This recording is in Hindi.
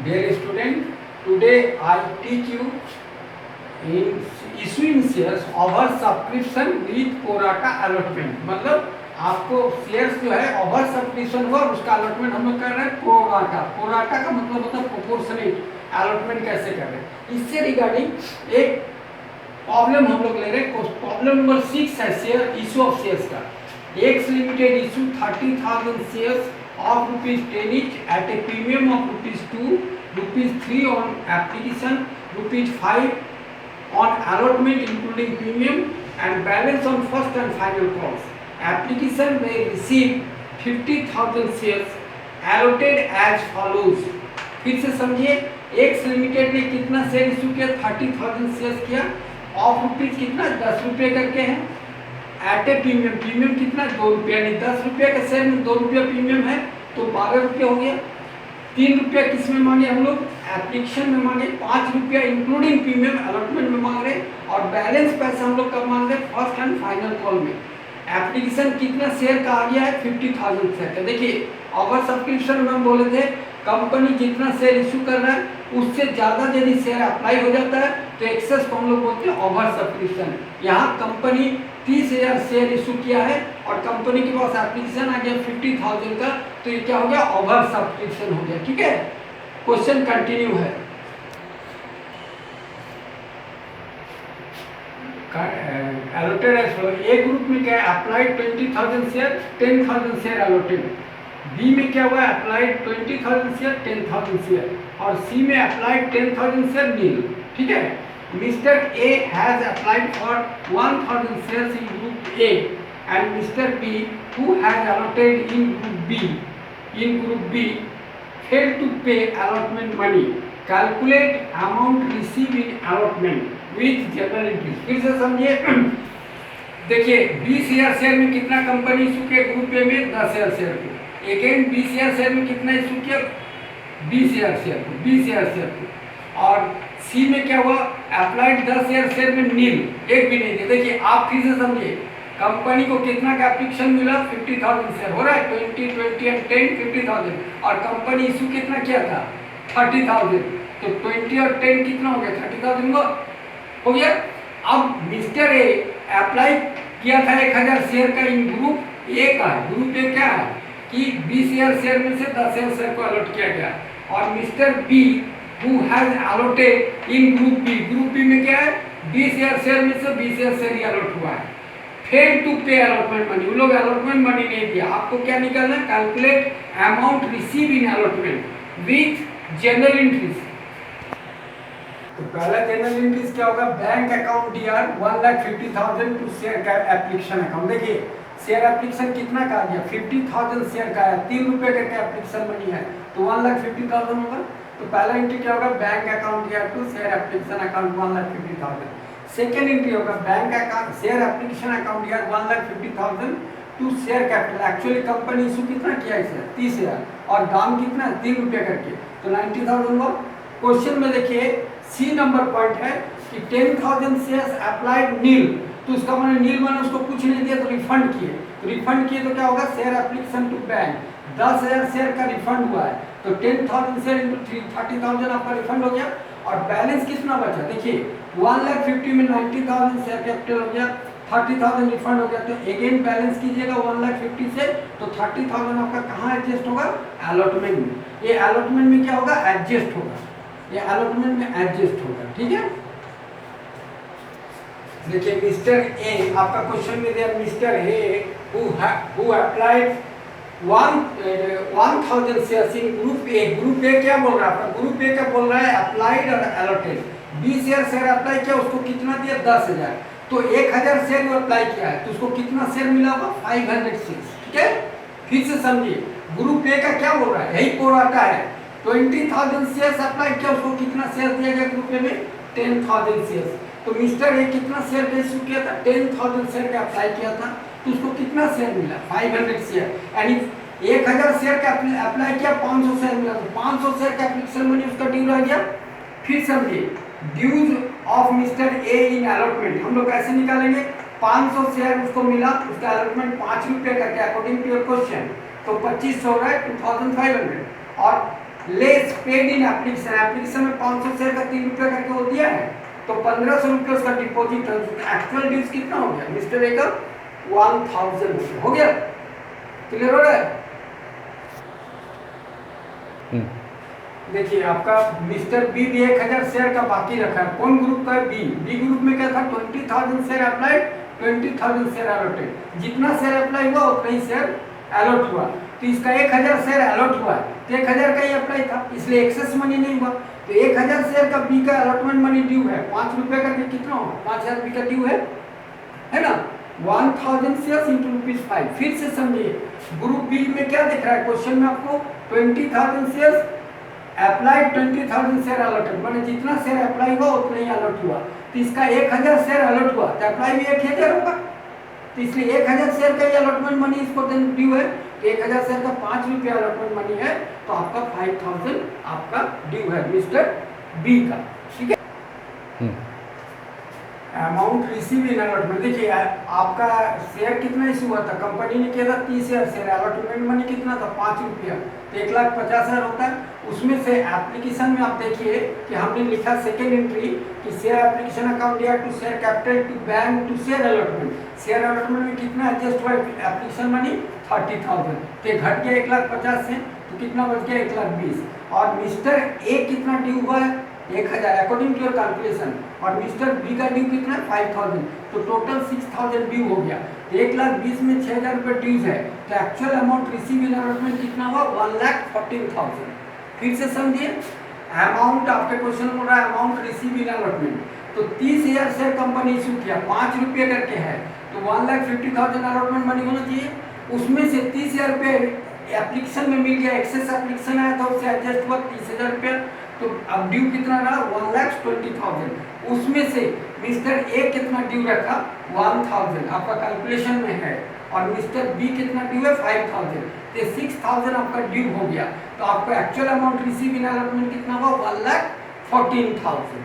Dear student, today I teach you in issuing shares over subscription with prorata allotment। मतलब आपको शेयर्स जो है ओवर सब्सक्रिप्शन हुआ उसका अलॉटमेंट हम लोग कर रहे हैं प्रोराटा। प्रोराटा का मतलब होता है प्रोपोर्शनेट अलॉटमेंट कैसे कर रहे हैं। इससे रिगार्डिंग एक प्रॉब्लम हम लोग ले रहे हैं। प्रॉब्लम नंबर 6 है शेयर इशू ऑफ शेयर्स का। X limited issue 30,000 shares of ₹10 each at a premium of ₹2, ₹3 on application, ₹5 on allotment including premium and balance on first and final calls. Application may receive 50,000 shares allotted as follows। फिर से समझिए, एक्स लिमिटेड ने कितना शेयर इशू किया? 30,000 शेयर्स किया ऑफ रुपीज कितना? 10 रुपये करके है एट ए प्रीमियम। प्रीमियम कितना? 2 रुपया। यानी 10 रुपये के शेयर में 2 रुपया प्रीमियम है तो 12 रुपया हो गया। 3 रुपया किस में मांगे हम लोग? एप्लीकेशन में मांगे। 5 रुपया इंक्लूडिंग प्रीमियम अलॉटमेंट में मांग रहे और बैलेंस पैसा हम लोग कब मांग रहे? फर्स्ट एंड फाइनल कॉल में। एप्लीकेशन कितना शेयर का आ गया है? 50,000 शेयर का। देखिए ओवर सब्सक्रिप्शन में हम बोले थे कंपनी जितना शेयर इशू कर रहा है उससे ज़्यादा यदि शेयर अप्लाई हो जाता है तो एक्सेस को हम लोग बोलते हैं ओवर सब्सक्रिप्शन। यहाँ कंपनी 30,000 शेयर इशू किया है और कंपनी के पास एप्लीकेशन आ गया 50,000 का, तो ये क्या हो गया? ओवर सब्सक्रिप्शन हो गया। ठीक है, क्वेश्चन कंटिन्यू है। अलॉटेड ए ग्रुप में क्या है? Applied 20,000 share, 10,000 share allotted. B में क्या हुआ? अप्लाइड 20,000 शेयर, 10,000 शेयर और सी में अप्लाइड 10,000 शेयर नील। ठीक है, mister A has applied for 1,000 shares in group A and mister B who has allotted in group B fail to pay allotment money. Calculate amount receive in allotment with general entry. फिर से समझिए, देखिए 20,000 शेयर में कितना कंपनी इशू किया? ग्रुप ए में 10,000 शेयर को। अगेन 20,000 शेयर में कितना इशू किया? 20,000 शेयर को, 20,000 शेयर को। और सी में क्या हुआ? अप्लाइड 10,000 शेयर में नील, एक भी नहीं दिया। देखिए आप फिर से समझिए, कंपनी को कितना का एप्लीकेशन मिला? 50,000 शेयर हो रहा है, 20, 20 एंड 10, 50,000 और कंपनी इशू कितना किया था? 30,000। तो 20 और 10 कितना हो गया? 30,000 हो गया। अब मिस्टर ए अप्लाई किया था 1,000 शेयर का इन ग्रुप ए का। ग्रुप ए क्या है कि 20,000 शेयर में से 10,000 शेयर को अलॉट किया गया और mister B who has allotted in group B. Group B में क्या है? 20,000 शेयर में से 20,000 शेयर ही अलॉट हुआ है। Fail to pay allotment money, उन लोग अलॉटमेंट मनी नहीं दिया। आपको क्या निकालना? Calculate amount receive in allotment with general entries. तो पहला जनरल एंट्रीज क्या होगा? Bank account DR 1,50,000 to share का एप्लीकेशन अकाउंट। देखिए शेयर एप्लीकेशन कितना का आ गया? 50,000 शेयर का है, 3 रुपये का एप्लीकेशन मनी है तो 1,50,000 होगा। तो पहला एंट्री क्या होगा? Bank account DR to share application account 1,50,000। Second entry होगा bank account share application account DR 1,50,000 to share capital. Actually company issue कितना किया है? 30,000 और दाम कितना? 3 रुपये करके, तो 90,000 हुआ। क्वेश्चन में देखिए सी नंबर पॉइंट है कि 10,000 शेयर्स अप्लाइड नील, तो उसका मैंने नील मैंने उसको कुछ नहीं दिया तो रिफंड किए। तो रिफंड किए तो क्या होगा? Share application to bank 10,000 share का रिफंड हुआ है तो 10,000 शेयर इंटू 30,000 आपका रिफंड हो गया। और बैलेंस कितना बचा? देखिए 1,50,000 में 90,000 शेयर कैपिटल हो गया, 30,000 रिफंड हो गया। तो अगेन बैलेंस कीजिएगा 1,50,000 से, तो 30,000 आपका कहाँ एडजस्ट होगा? अलॉटमेंट में। ये अलॉटमेंट में क्या होगा? एडजस्ट होगा, ये अलॉटमेंट में एडजस्ट होगा। ठीक है, देखिए मिस्टर ए, आपका क्वेश्चन में दिया mister A who applied 1,000 shares in group A. Group A क्या बोल रहा है? आपका ग्रुप ए क्या बोल रहा है? अप्लाइड और अलॉटेड। 20,000 शेयर अप्लाई किया, उसको कितना दिया? 10,000। तो 1,000 शेयर वो अप्लाई किया है तो उसको कितना शेयर मिला होगा? 500 शेयर। ठीक है, फिर से समझिए, ग्रुप ए का क्या बोल रहा है? यही प्रोराटा है। 20,000 शेयर्स अप्लाई किया, उसको कितना शेयर दिया गया ग्रुप ए में? 10,000 शेयर्स। तो मिस्टर ए कितना शेयर का इशू किया था? 10,000 शेयर का अप्लाई किया था तो उसको कितना शेयर मिला? 500 शेयर। यानी 1,000 शेयर का अप्लाई किया, 500 शेयर मिला, तो 500 शेयर का एप्लीकेशन मनी उसका ड्यू रह गया। फिर समझिए dues of mister A in allotment हम लोग कैसे निकालेंगे? 500 शेयर उसको मिला, उसका अलॉटमेंट 5 रुपये करके अकॉर्डिंग टू योर क्वेश्चन, तो 2500 हो रहा है 2,500 और less paid in application, application में 500 शेयर का 3 रुपये करके वो दिया है, तो 1500 रुपये उसका डिपॉजिट है। एक्चुअल ड्यूज कितना हो गया मिस्टर ए का 1000 हो गया। क्लियर हो रहा है? देखिए आपका मिस्टर बी भी 1000 शेयर का बाकी रखा है। कौन ग्रुप का है? बी। बी ग्रुप में क्या था? 20,000 शेयर अप्लाइड, 20,000 शेयर अलॉटेड। जितना शेयर अप्लाई हुआ उतना ही शेयर अलॉट हुआ। तो इसका 1000 शेयर अलॉट हुआ तो 1000 का ही अप्लाई था, इसलिए एक्सेस मनी नहीं हुआ। तो 1000 शेयर का बी का अलॉटमेंट मनी ड्यू है 5 रुपये का, कितना होगा? 5000 बी का ड्यू है ना। 1000 शेयर इंटू ₹5। फिर से समझिए, ग्रुप बी में क्या दिख रहा है क्वेश्चन में आपको? 20,000 शेयर अप्लाइड, 20,000 शेयर अलॉटेड, माने जितना शेयर अप्लाई हुआ उतना ही अलॉट हुआ। तो इसका 1000 शेयर अलॉट हुआ तो अप्लाई भी 1000 होगा, तो इसलिए 1000 शेयर का ही अलॉटमेंट मनी इसको ड्यू है। तो 1000 शेयर का 5 रुपये अलॉटमेंट मनी है, तो आपका 5000 आपका ड्यू है मिस्टर बी का। ठीक है। अमाउंट रिसीव इन अलॉटमेंट, देखिए आपका शेयर कितना इशू हुआ था? कंपनी ने किया था 30,000 शेयर, अलॉटमेंट मनी कितना था? 5 रुपया, तो 1,50,000 होता है। उसमें से एप्लीकेशन में आप देखिए कि हमने लिखा सेकेंड एंट्री कि शेयर एप्लीकेशन अकाउंट दिया to share capital to bank to share allotment. Share allotment में कितना एडजस्ट हुआ? एप्लीकेशन मनी 30,000, तो घट गया 1,50,000 से, तो कितना बच गया? 1,20,000। और मिस्टर ए कितना ड्यू हुआ है? 1000 अकॉर्डिंग टू योर कैलकुलेशन, और मिस्टर बी का ड्यू कितना? 5,000, तो टोटल 6,000 ड्यू हो गया। 1,20,000 में 6,000 रुपये ड्यूज है, तो actual amount receive in allotment कितना हुआ? 1,14,000। फिर से समझिए, अमाउंट आपके क्वेश्चन में बोल रहा है अमाउंट रिसीव इन अलॉटमेंट, तो 30,000 शेयर कंपनी इशू किया, 5 रुपये करके है, तो 1,50,000 अलॉटमेंट मनी होना चाहिए। उसमें से 30,000 रुपये एप्लीकेशन में मिल गया, एक्सेस एप्लीकेशन आया था, उससे एडजस्ट हुआ 30,000 रुपये, तो अब ड्यू कितना रहा? 1,20,000। उसमें से मिस्टर ए कितना ड्यू रखा? 1,000, आपका कैलकुलेशन में है, और मिस्टर बी कितना ड्यू है? 5,000, तो 6,000 आपका ड्यू हो गया। तो आपका actual amount receive in allotment कितना हुआ? 1,14,000।